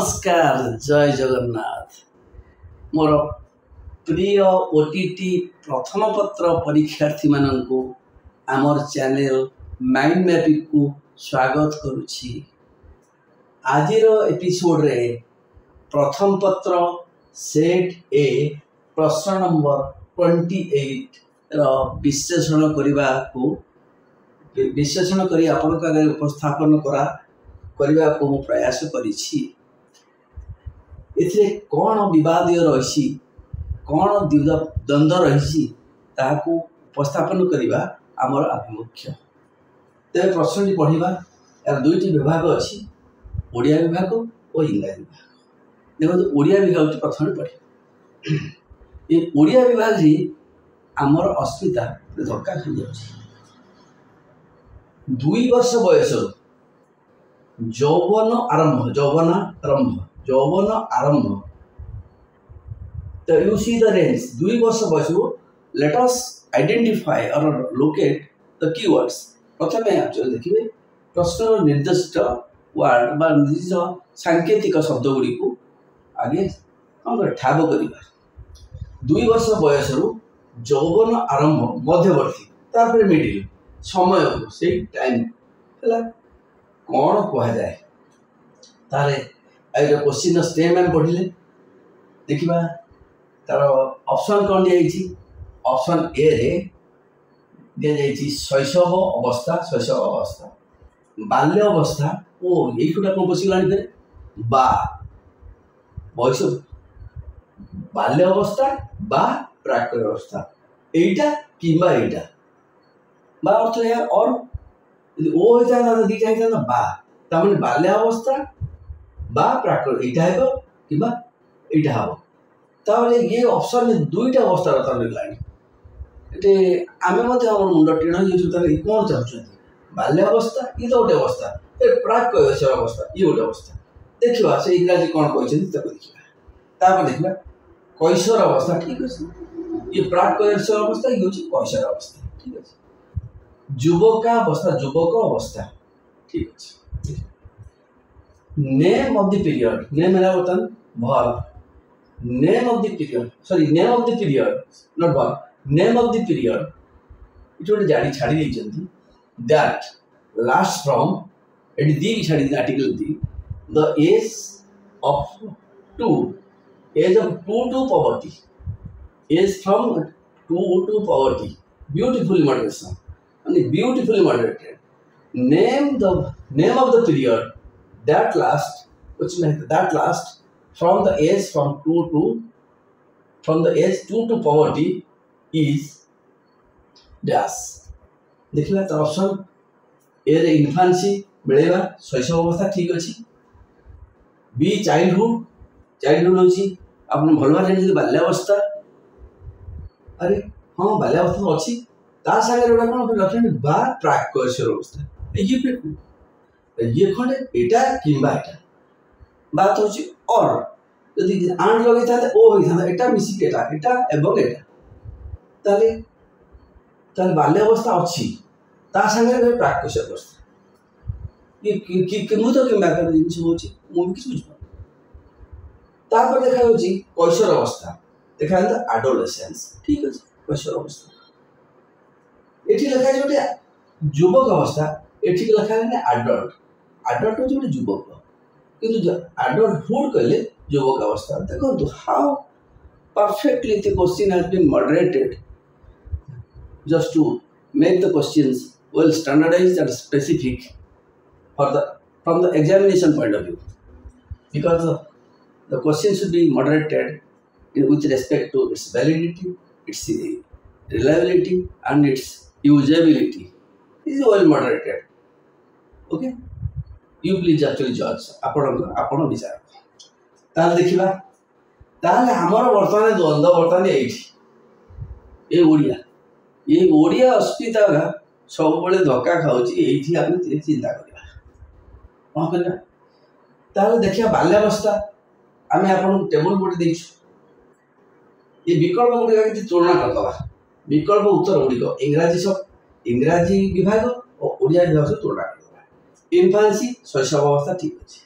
नमस्कार जय जगन्नाथ मोर प्रिय ओटीटी प्रथम पत्र परीक्षार्थी माननकु आमर चैनल माइंड मैपिंग को स्वागत करुछि। आजिर एपिसोड रे प्रथम पत्र सेट ए प्रश्न नंबर 28 रो विश्लेषण करी आपनका आगे उपस्थापन करने को प्रयास करिछि। एथिरे कौन विवादीय रही कौन द्वंद्व रही ताकू उपस्थापन करने आमर आभिमुख्य। तेरे प्रश्न पढ़ा यार दुईटी विभाग अच्छी ओडिया विभाग और इंग्राजी विभाग। देखो ओडिया विभाग प्रथम पढ़े ये ओडिया विभाग ही आमर अस्मिता धक्का खाई जाऊँ। 2 वर्ष बयस यौवन आरंभ तो you see the range 2 वर्ष बयस। let us identify or locate the keywords। प्रथम देखिए प्रश्न निर्दिष्ट वर्ड बा निर्दिष्ट सांकेतिक शब्द गुड़ी को आगे हम ठाब करवा। 2 वर्ष बयस यौवन आरंभ मध्यवर्ती तापर मिडिल समय को से टाइम है कौन कह जाए तारे आइर क्वेश्चन स्टेम में पढ़ले देखा तार ऑप्शन कौन दिखाई। ऑप्शन ए रे दी शैशव अवस्था बाल्य अवस्था ओ ये कौन पशिगला बा बयस बाल्य अवस्था बा प्राक अवस्था एटा किंबा एटा बा अर्थ यार और ओ होता दीटा होता बा तमें बाल्यावस्था बा प्राक यहाँ हे कि यहाँ हम ताले ये ऑप्शन दुईटा अवस्था रखलानी आम मुंड टीण हो कौन चाहते बाल्यावस्था ये तो गोटे अवस्था प्राक कैशोर अवस्था ये गोटे अवस्था देखा से इंग्राजी कौन कहते देखा देखा कैशोर अवस्था ठीक अच्छे ये प्राक कैशोर अवस्था ये हूँ कैशोर अवस्था ठीक अच्छे युवक अवस्था ठीक अच्छे। Name of the period name है बर्तमान verb name of the period sorry name of the period not verb name of the period it गोटे जाड़ी छाड़ी देइचंती दैट लास्ट फ्रॉम एट दी छाड़ी आर्टिकल दी the age of 2 to poverty age from 2 to poverty beautifully moderation beautifully moderated। name of the period that last from the age 2 to poverty is dash। देखला तो option A रे इन्फांसी मिलेगा शैशव अवस्था ठीक अच्छी। बी चाइल्डहुड अच्छी आपन भल भाई बाल्यावस्था अरे हाँ बाल्यावस्था अच्छी ता सागर गोटा कौन लक्षण बा प्राक कैशोर अवस्था ये खंडे एटा किंबा एटा बात होची और यदि आंड लगे था ओ होई था एटा मिसी एटा एटा एवं एटा ताले ताले बाल्य अवस्था अच्छी ता सागर प्राक कैशोर अवस्था ये कि मु तो किंबा कर जिंस होची मु किछ बुझ तापर देखा होची कैशोर अवस्था देखा एडोलेसेंस ठीक अछि कैशोर अवस्था एठी लिखा है गोटे युवक अवस्था एठी लिखा है एडल्ट हो गोटे युवक किंतु एडल्टहुड कहले युवक अवस्था। देखो how perfectly the question has been moderated just to make the questions well standardised and specific for the from the examination point of view because the question should be moderated with respect to its validity, its reliability and its usability is well moderated। okay you please actually judge आपण विचार ताल देखिबा ताल हमर वर्तमान द्वंद्व वर्तमान एठी ये ओडिया अस्मिता का सब बळे धक्का खाउची एठी हम चिंता करबा कोन करबा ताल देखिया बाल्यावस्था आमे आपण टेबल बोर्ड देछु ये विकल्प गुड़िका कि तुलना करदे विकल्प उत्तर गुड़िक इंग्राजी विभाग और ओडिया विभाग से तुलना करदे। इन्फांसी शैशव अवस्था ठीक अच्छे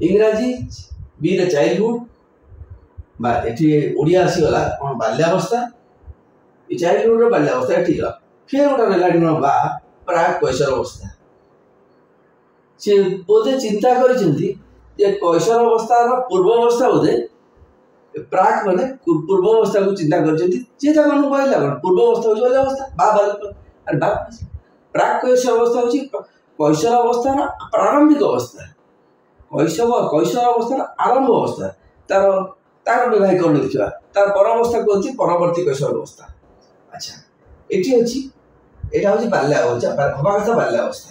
इंग्राजी बी रे चाइल्डहुड बा एठी ओडिया आसीगला कोन बाल्यावस्था ए चाइल्डहुड रो बाल्यावस्था एठी गला फिर गोटा रेलाडी न बा प्राक कैशोर अवस्था से बोधे चिंता करिसेंती जे कैशोर अवस्था रो पूर्व अवस्था बोधे प्राक माने पूर्व अवस्था को चिंता करिसेंती जे ता मन कहला पूर्व अवस्था हो बाल्यावस्था बा अरे बा प्राक कैशोर अवस्था होची कैशोर अवस्था ना प्रारंभिक अवस्था कैशोर अवस्था आरंभ अवस्था तार तार वैवाहिकरण देखा तार पर अवस्था कहती परवर्ती कैशोर अवस्था। अच्छा एटी अछि एटा होची बाल्यावस्था हवा कथा बाल्यावस्था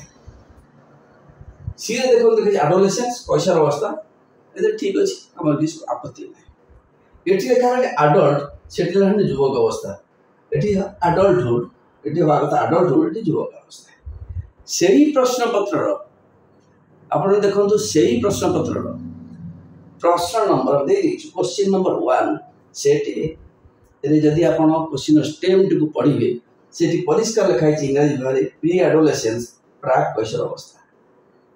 सी देखो देखे एडोलेसेंस कैशोर अवस्था ए ठीक अछि हमर किछ आपत्ति नै एटी लेखा एडल्ट सेटल हन युवक अवस्था एटी एडल्टहुड एटी हवा कथा एडल्टहुड एटी युवक अवस्था सेही प्रश्न पत्र आपण देखंतु सेही प्रश्न पत्र प्रश्न नंबर दे क्वेश्चन नंबर 1 सेटे जदि आपण क्वेश्चन स्टेमड को पढ़िबे सेठी परिष्कार लिखा है इंग्रजी भाषा प्री एडोलेसेंस प्राक कैशोर अवस्था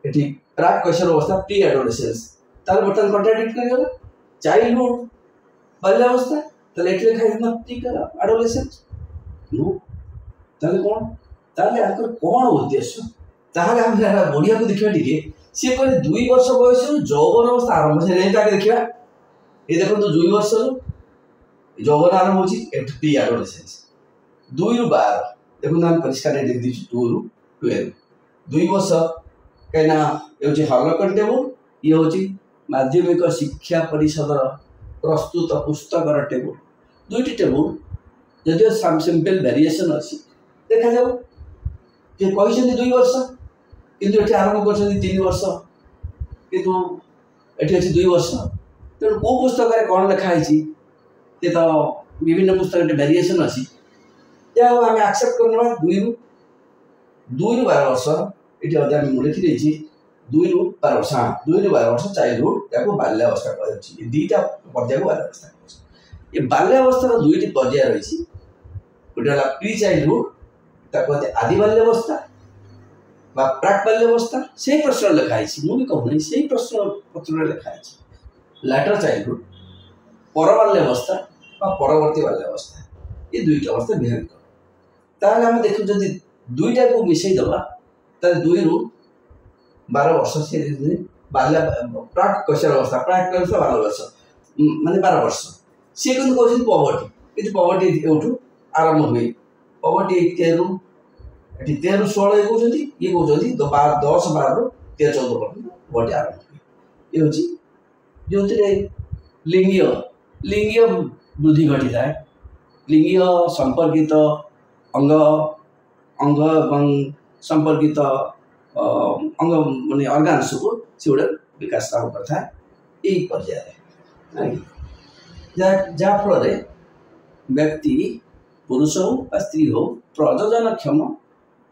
एठी प्राक कैशोर अवस्था प्री एडोलेसेंस तार बटन कॉन्ट्राडिक्ट कर गला चाइल्डहुड बाल्यावस्था तले एठी लिखा है प्री एडोलेसेंस नो ताले कोन उद्देश्य ताहले हम बढ़िया को देखिबा टिके सी कहले 2 वर्ष बयस यौवन अवस्था आरंभ से नहीं ताके देखिबा ए देखो 2 वर्ष यौवन आरंभ होची प्री एडोलेसेंस 2 रु 12 देखो नाम परिष्कार लिख दी 2 रु 12 2 वर्ष कहना ये होची हॉलोकन टेबल ये होची माध्यमिक शिक्षा परिषद प्रस्तुत पुस्तक टेबल दुईटी टेबल जदियो सिंपल वेरिएशन अछि देखा जाऊ जे कहिसेंती 2 वर्ष किंतु एठी आरंभ करछंती 3 वर्ष किंतु एठी अछि 2 वर्ष तेणु को पुस्तक रे कोन लिखा है ते तो विभिन्न पुस्तक रे वेरिएशन अछि या हम एक्सेप्ट करनवा 2 रु 12 वर्ष एठी अध्याय में लिखि देछि 2 रु 12 वर्ष 2 रु 12 वर्ष चाइल्डहुड याको बाल्यावस्था कहछि दीटा पर्याय को बाल्यावस्था कहछि ये बाल्यावस्था रो दुईटी पर्याय रहिछि गोटेला प्री चाइल्डहुड ताको आदि बाल्यावस्था बा प्राक बाल्यावस्था से प्रश्न लिखा है मु भी कहूनी से प्रश्न पत्र लिखा है लैटर चाइल्डहुड पर बाल्यावस्था बा परवर्ती बाल्यावस्था ये दुईटा अवस्था बिहेव कर ताले हम देखु जदि दुईटा को मिसई दबा ताले 2 रु 12 वर्ष से बाल्या प्राक कैशोर अवस्था प्राक कैशोर 12 वर्ष माने 12 वर्ष से कोन कहछि पॉवर्टी एठू आरंभ हुई पॉवर्टी 13 एठी 13 16 कहउछंती ये कहउछंती 10 12 रु 13 14 पर्यंत पॉवर्टी आरंभ हुई ये होची जोतिरे लिंगीय वृद्धि घटी थाए लिंगीय संपर्कित अंग एवं संपर्कित अंग माने ऑर्गन्स को सेउडा विकास करता है यही पर्याय जा फल व्यक्ति पुरुष हो स्त्री हो प्रजनन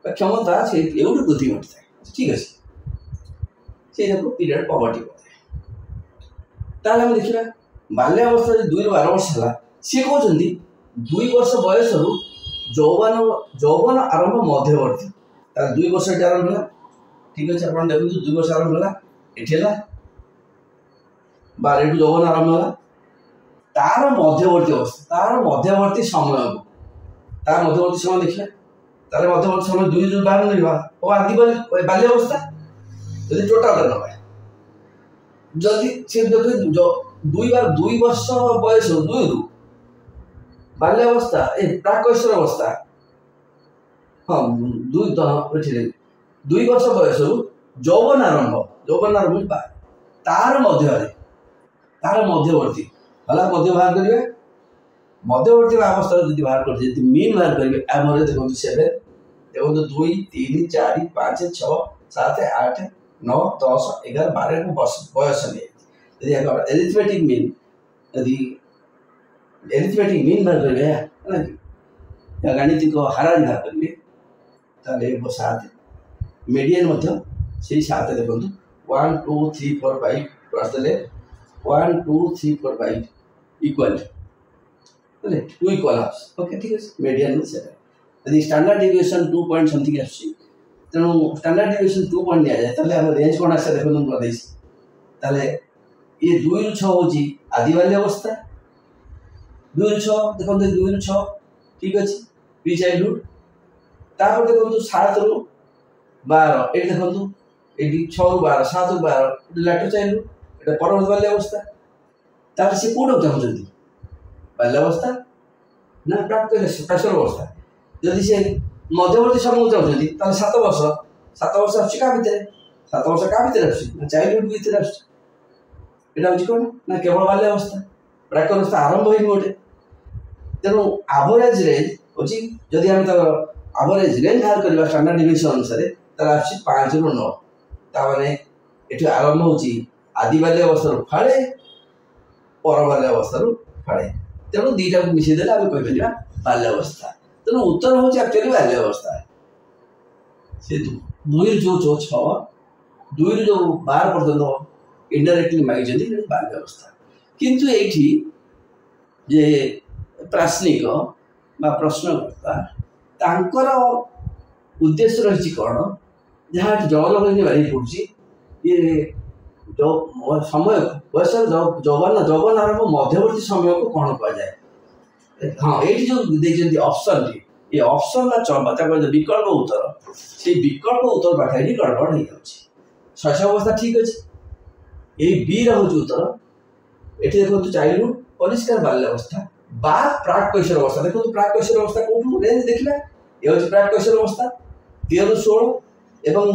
क्षमता से एवढी वृद्धि घटी है ठीक अच्छे से पीरियड पॉवर्टी ताले हम देखिबा बाल्यावस्था 2 रु 12 वर्ष हला से कहउछंती 2 वर्ष बयस रु यौवन आरंभ मध्यवर्ती ता 2 वर्ष आरंभ होला ठीक अछि आपण देखु 2 वर्ष आरंभ होला एठेला 12 यौवन आरंभ होला तार मध्यवर्ती अवस्था तार मध्यवर्ती समय देखिए तार मध्यवर्ती समय 2 रु 12 मिलवा ओ आदि बाल्यावस्था यदि टोटल न पाए जदि से देखो जो 2 वर्ष बयस 2 रु बाल्यावस्था ए प्राक कैशोर अवस्था हां 2 वर्ष बयस यौवन आरंभ बा तार मध्यवर्ती हला मध्य बाहर करिवे मध्यवर्ती अवस्था यदि बाहर कर जति मीन बाहर करिवे एवरेज देखो 7 देखो 2 3 4 5 6 7 8 9 10 11 12 वर्ष बयस नहीं यदि अरिथमेटिक मीन बाहर करिवे है या गणितिक हाराज बाहर करिवे ताले 7 मीडियन मध्य से 7 देखो 1 2 3 4 5 प्रस्तले 1 2 3 4 5 इक्वल बोले 2 इक्वल ओके ठीक है मीडियन में सेट यदि स्टैंडर्ड डेविएशन 2 पॉइंट समथिंग आछि तेणु स्टैंडर्ड डेविएशन 2 पॉइंट निया जाय तले हम रेंज कोन आसे देखो तुम कर देछि ताले ये 2 रु 6 होची आदि बाल्य अवस्था 2 रु 6 देखो 2 रु 6 ठीक अछि प्री चाइल्डहुड तापर देखो 7 रु 12 ए देखो एटी 6 रु 12 7 रु 12 लेटर चाइल्डहुड एटा परवर्ती बाल्य अवस्था तापर से कोड चाहउछंती बाल्य अवस्था ना प्राप्त कैशोर अवस्था यदि से मध्यवर्ती समय चाहउछंती ताले 7 वर्ष आछि का भितर 7 वर्ष का भितर आछि ना चाइल्डहुड भितर आछि एटा होछि कोन ना केवल बाल्य अवस्था प्राक अवस्था आरंभ होई मोटे तेनु एवरेज रेंज होछि यदि हम तो एवरेज रेंज बाहर करबा स्टैंडर्ड डिविजन अनुसार तार आछि 5 रु 9 ता माने एठु आरंभ होछि आदि बाल्य अवस्था फाळे पर बाल्य अवस्था फाळे तेनु दीटा को मिसि देला हम कहि परिया बाल्य अवस्था तेनु उत्तर होछि एक्चुअली बाल्य अवस्था से 2 रु 6 2 रु 12 पर्यंत इनडायरेक्टली मागी जदी बाल्य अवस्था किंतु एठी जे प्राश्निक बा प्रश्नकर्ता तांकर उद्देश्य रही कौन जहाँ जगन बारी पड़ी ये जो समय बयस जवन आरंभ मध्यवर्ती समय को कौन कह जाए हाँ ये जो देखते ऑप्शन टी ये ऑप्शन विकल्प उत्तर से विकल्प उत्तर पाखे ही गड़बड़ हो शैशव अवस्था ठीक अच्छे ये बी रोच उत्तर ये देखो चाइल्डहुड परिष्कार बाल्य अवस्था बा प्राक कैशोर अवस्था देखो प्राक कैशोर अवस्था कौटू रेंज देखला ये हूँ प्राक कैशोर अवस्था 13 रु 16 एवं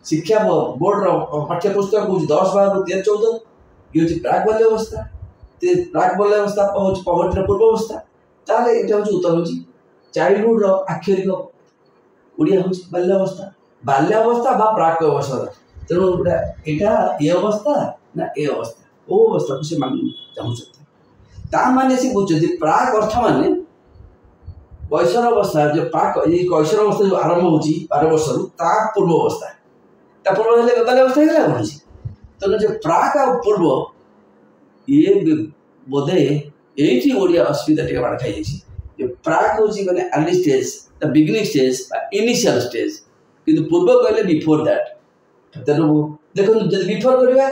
शिक्षा बोर्ड पाठ्यपुस्तक हूँ 10 12 13 14 ये हूँ प्राक बाल्य अवस्था प्राक बाल्य अवस्था हूँ पवर्टी पूर्व अवस्था ताले एटा हूँ उत्तर हूँ चाइल्डहुड आक्षरिक ओडिया हूँ बाल्य अवस्था बा प्राक अवस्था तेणु यहाँ ये अवस्था ना ए अवस्था ओ अवस्था को से मान चाहते ता माने से बुझते प्राक अर्थ माने कैशोर अवस्था जो प्राक ये कैशोर अवस्था जो आरंभ होची 12 वर्ष रु ता पूर्व अवस्था ता पूर्व हेले बाल्य अवस्था हेला कोन छी तो जो प्राक और पूर्व ये बोधे एठी ओडिया अस्मिता टे बाड़ खाई छी जो प्राक होची माने early stage the beginning stage initial stage किंतु पूर्व कहले बिफोर दैट तेणु देखो जब बिफोर करवा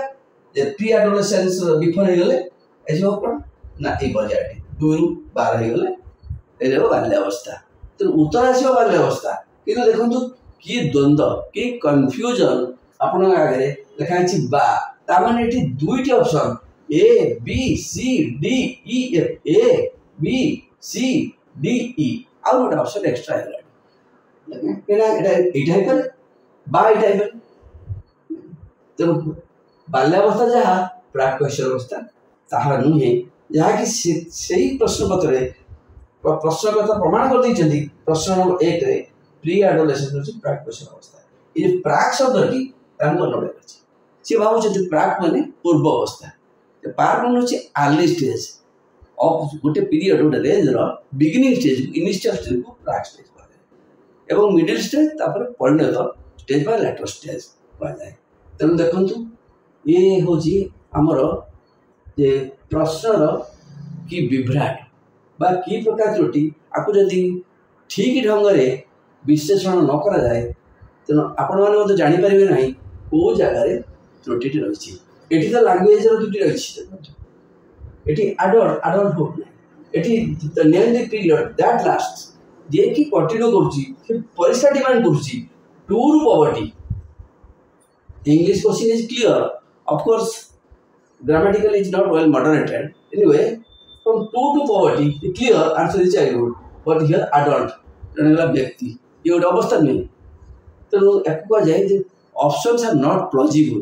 प्री एडोलेसेंस बिफोर हो गले ऐसे हो कोन ना ए बजाटी 2 रु 12 हो गले ए बाल्य अवस्था तो उत्तर आसो बाल्य अवस्था किंतु देखो कि द्वंद्व कि कन्फ्यूजन आपण आगे लिखा है बा ता माने एठी दुईटी option A B C D E F A B C D E आ गोटे ऑप्शन एक्स्ट्रा है केना एटा है पर बा एटा है तेणु बाल्यावस्था जहाँ प्राक कैशोर अवस्था ताहा नुहे जहाँ कि से प्रश्नपत्र प्रश्नकर्ता प्रमाण कर देइछन्ती प्रश्न नंबर 1 रे प्री एडोलेसेंस होची प्राक कैशोर अवस्था ये प्राक शब्दटी तांको नडे अछि से भाबुछन्ती प्राक माने पूर्व अवस्था पार्क वन होची अर्ली स्टेज ऑफ गोटे पीरियड गोटे रेंज रो बिगिनिंग स्टेज इनिशियल स्टेज को प्राक स्टेज कहले एवं मिडिल स्टेज तापर परिणत स्टेज बा लेटर स्टेज कहल जाय तेणु देखंतु ये हूँ आमर जे प्रश्नर कि विभ्राट बा कि प्रकार त्रुटि आपको जदि ठीक ढंग से विश्लेषण न करा जाए तेणु आपण मैंने जापर ना कौ जगार त्रुटि रही ये तो लांगुएज त्रुटि रही एडल्टहुड ये name the period that last जे कि कंटिन्यू करुच्ची परिष्कार डिमांड करुच्ची टू रु poverty English question is clear. Of course, grammatical is not well moderated. Anyway, from 2 to poverty, the clear answer is childhood. But here adult, व्यक्ति ये गोटे अवस्था नहीं तेणु एक जाए ऑप्शंस आर नॉट प्लॉजिबल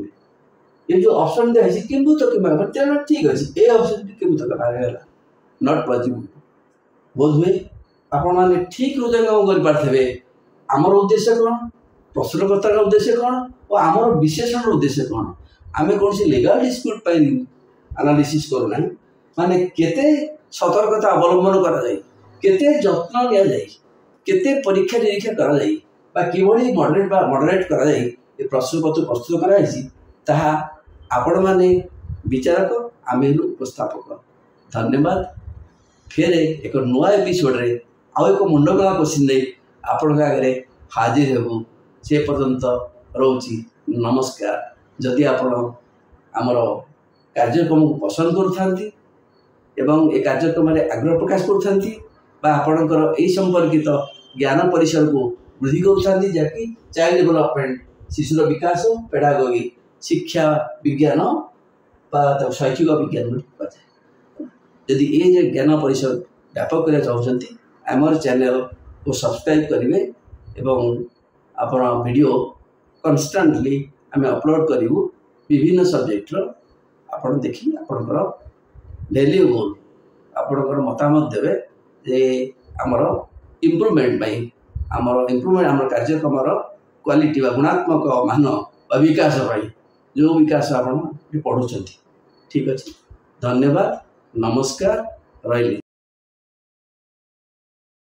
ये जो ऑप्शन दिया है किंतु तो कि ठीक अच्छे ये ऑप्शन किंतु तो बाहर नॉट प्लॉजिबल बोध हुए आपण मैंने ठीक हृदयंगम कर आमर उद्देश्य कौन प्रश्नकर्तार उद्देश्य कौन और आमर विश्लेषण उद्देश्य कौन आम कौन सी लीगल डिस्प्यूट एनालिसिस करूना माने केते सतर्कता अवलंबन करा जाए केते जत्न लिया जाए केते परीक्षा निरीक्षा करा जाए बा किभली मॉडरेट करा जाए ये प्रश्नपत्र प्रस्तुत कराई ताहा आपण माने विचारक आम उपस्थापक धन्यवाद फिर एक नुआ एपिसोड रे आउ एक मुंडगला क्वेश्चन दे आपण आगे हाजिर हेबू से पर्यंत रोची नमस्कार। जदि आपण आमर कार्यक्रम को पसंद करुथांती एवं ए कार्यक्रम में आग्रह प्रकाश करुथांती बा आपणकर ए संपर्कित ज्ञान परिसर को वृद्धि करुथांती जहाँकि चाइल्ड डेवलपमेंट शिशुर विकास पेडागोगी शिक्षा विज्ञान शैक्षिक विज्ञान यदि ये ज्ञान परिसर व्यापक करना चाहते आमर चैनल को सब्सक्राइब करेंगे एवं आपण वीडियो कन्स्टांटली आम अपलोड करूँ विभिन्न सब्जेक्ट आपण देखी आपणकर वैल्यूबल आपणकर मतामत देवे जे आमर इम्प्रूवमेंट आमर इम्प्रूवमेंट आम कार्यक्रम क्वालिटी गुणात्मक मान विकास जो विकास आप पढ़ुं ठीक अच्छे धन्यवाद नमस्कार रही।